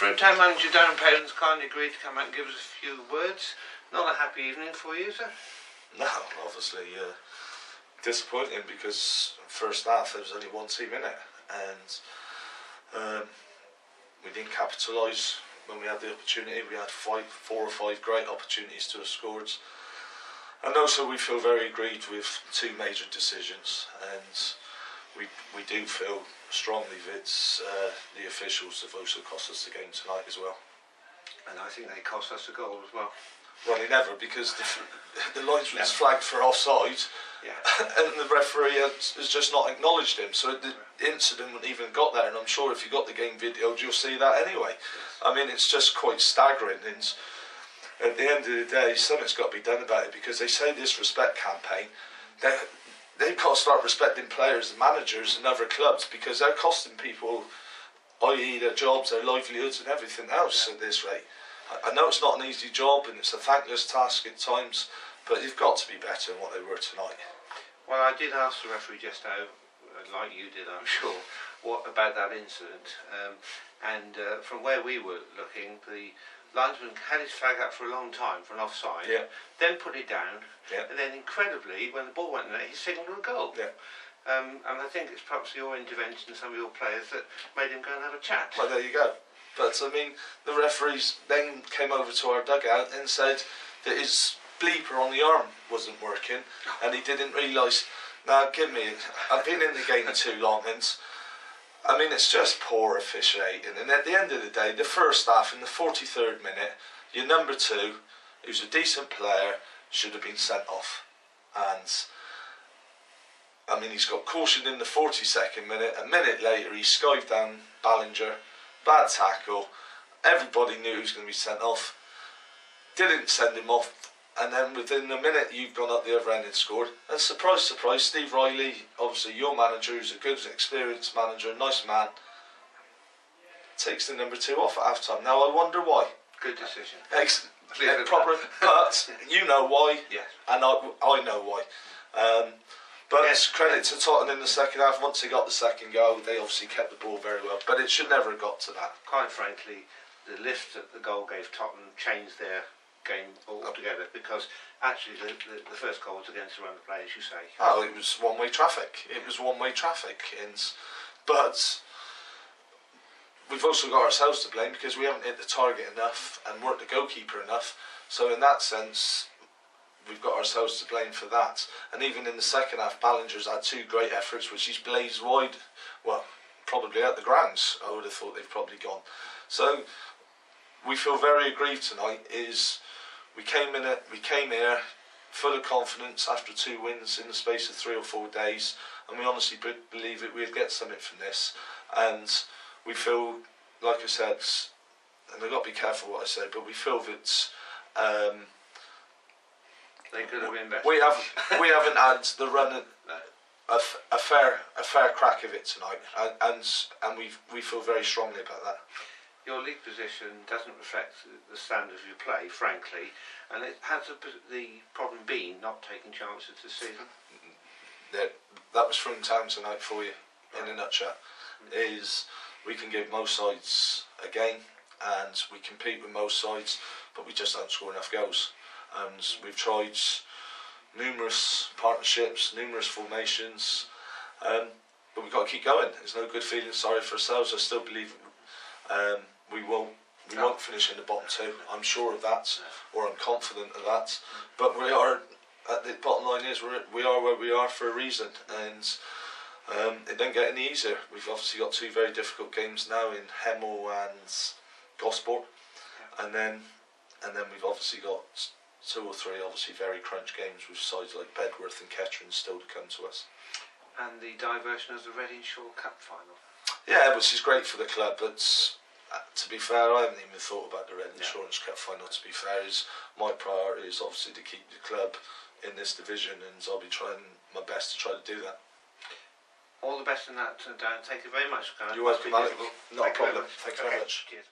Fruitown manager Darren Perrin has kindly agreed to come out and give us a few words. Not a happy evening for you, sir? No, obviously disappointing because first half there was only one team in it, and we didn't capitalise when we had the opportunity. We had 4 or 5 great opportunities to have scored, and also we feel very aggrieved with 2 major decisions, and we do feel strongly that the officials have also cost us the game tonight as well. And I think they cost us a goal as well. Well, they never, because the linesman was flagged for offside, and the referee has just not acknowledged him, so the incident wouldn't even got there, and I'm sure if you got the game videoed you'll see that anyway. I mean, it's just quite staggering, and at the end of the day something's got to be done about it, because they say this respect campaign, they've got to start respecting players and managers and other clubs, because they're costing people, i.e. their jobs, their livelihoods and everything else at this rate. I know it's not an easy job and it's a thankless task at times, but you've got to be better than what they were tonight. Well, I did ask the referee just now, like you did I'm sure, what about that incident, and from where we were looking, the linesman had his flag up for a long time for an offside, then put it down, and then incredibly, when the ball went in there, he signalled a goal. And I think it's perhaps your intervention and some of your players that made him go and have a chat. Well, there you go. But I mean, the referees then came over to our dugout and said that his bleeper on the arm wasn't working, and he didn't realise. Now, give me, I've been in the game too long, and I mean, it's just poor officiating. And at the end of the day, the first half, in the 43rd minute, your number 2, who's a decent player, should have been sent off. And I mean, he's got cautioned in the 42nd minute. A minute later, he skived down Ballinger. Bad tackle. Everybody knew he was going to be sent off. Didn't send him off. And then within a minute, you've gone up the other end and scored. And surprise, surprise, Steve Riley, obviously your manager, who's a good, experienced manager, a nice man, takes the number 2 off at half-time. Now, I wonder why. Good decision. Proper, but you know why, and I know why. But credit to Tottenham in the second half. Once they got the second goal, they obviously kept the ball very well, but it should never have got to that. Quite frankly, the lift that the goal gave Tottenham changed their game altogether, because actually the first goal was against the run of play, as you say. Oh, it was one-way traffic. It was one-way traffic, but we've also got ourselves to blame, because we haven't hit the target enough and weren't the goalkeeper enough. So in that sense, we've got ourselves to blame for that. And even in the second half, Ballinger's had 2 great efforts, which he's blazed wide, well, probably out the grounds. I would have thought they've probably gone. So we feel very aggrieved tonight. We came here full of confidence after 2 wins in the space of 3 or 4 days, and we honestly believe that we'd get something from this. And we feel, like I said, and I've got to be careful what I say, but we feel that they could have been better. We haven't had the run a fair crack of it tonight, and we feel very strongly about that. Your league position doesn't reflect the standard of your play, frankly, and it has the problem been not taking chances this season. That was Fruitown tonight for you, in a nutshell. Is we can give most sides a game, and we compete with most sides, but we just don't score enough goals. And we've tried numerous partnerships, numerous formations, but we've got to keep going. There's no good feeling sorry for ourselves. I still believe we won't finish in the bottom 2. I'm sure of that, or I'm confident of that. But we are, at the bottom line is, we are where we are for a reason, and it don't get any easier. We've obviously got 2 very difficult games now in Hemel and Gosport, and then we've obviously got 2 or 3 obviously very crunch games with sides like Bedworth and Kettering still to come to us. And the diversion of the Reading Shaw Cup final. Yeah, which is great for the club, but to be fair, I haven't even thought about the Reading Insurance Cup final. To be fair, my priority is obviously to keep the club in this division, and I'll be trying my best to try to do that. All the best in that, Dan. Thank you very much. You're welcome, Alec. Not a problem. Thank you very much. Cheers.